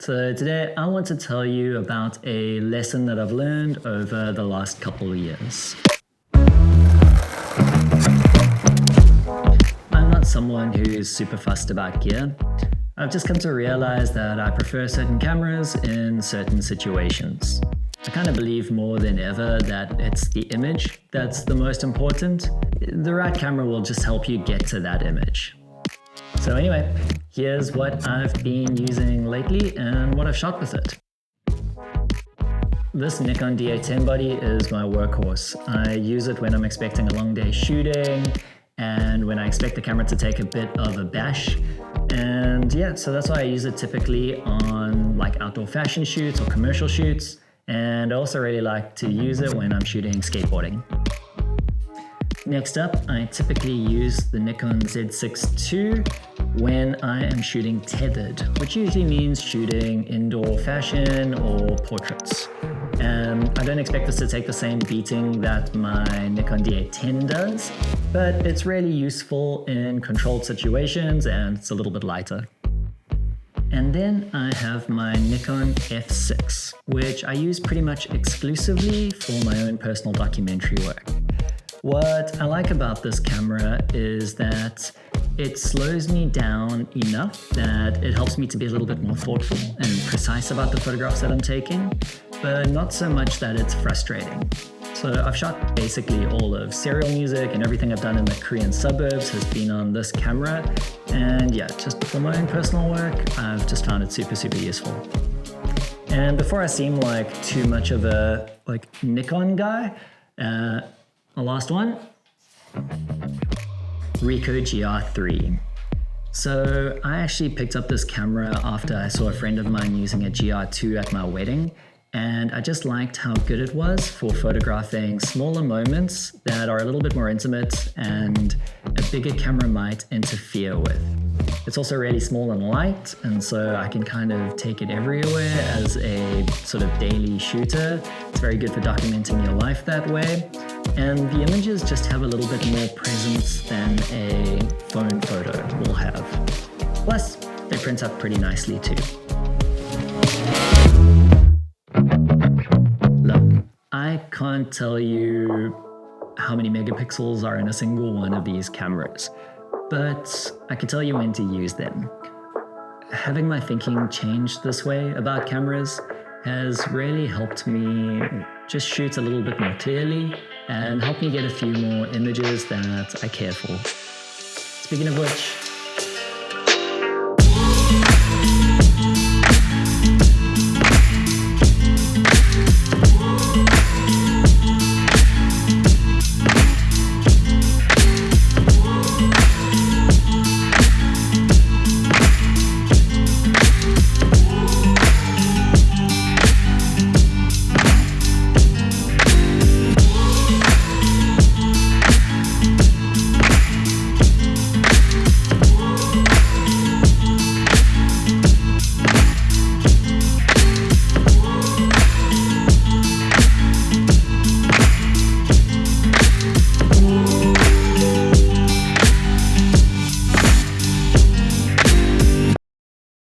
So today I want to tell you about a lesson that I've learned over the last couple of years. I'm not someone who's super fussed about gear. I've just come to realize that I prefer certain cameras in certain situations. I kind of believe more than ever that it's the image that's the most important. The right camera will just help you get to that image. So anyway, here's what I've been using lately and what I've shot with it. This Nikon D810 body is my workhorse. I use it when I'm expecting a long day shooting and when I expect the camera to take a bit of a bash. And yeah, so that's why I use it typically on like outdoor fashion shoots or commercial shoots. And I also really like to use it when I'm shooting skateboarding. Next up, I typically use the Nikon Z6 II when I am shooting tethered, which usually means shooting indoor fashion or portraits. I don't expect this to take the same beating that my Nikon D810 does, but it's really useful in controlled situations and it's a little bit lighter. And then I have my Nikon F6, which I use pretty much exclusively for my own personal documentary work. What I like about this camera is that it slows me down enough that it helps me to be a little bit more thoughtful and precise about the photographs that I'm taking, but not so much that it's frustrating. So I've shot basically all of serial music and everything I've done in the Korean suburbs has been on this camera. And yeah, just for my own personal work, I've just found it super useful. And before I seem like too much of a Nikon guy, the last one, Ricoh GRiii. So I actually picked up this camera after I saw a friend of mine using a GR2 at my wedding. And I just liked how good it was for photographing smaller moments that are a little bit more intimate and a bigger camera might interfere with. It's also really small and light, and so I can kind of take it everywhere as a sort of daily shooter. It's very good for documenting your life that way. And the images just have a little bit more presence than a phone photo will have. Plus, they print up pretty nicely too. Look, I can't tell you how many megapixels are in a single one of these cameras, but I can tell you when to use them. Having my thinking changed this way about cameras has really helped me just shoot a little bit more clearly and help me get a few more images that I care for. Speaking of which,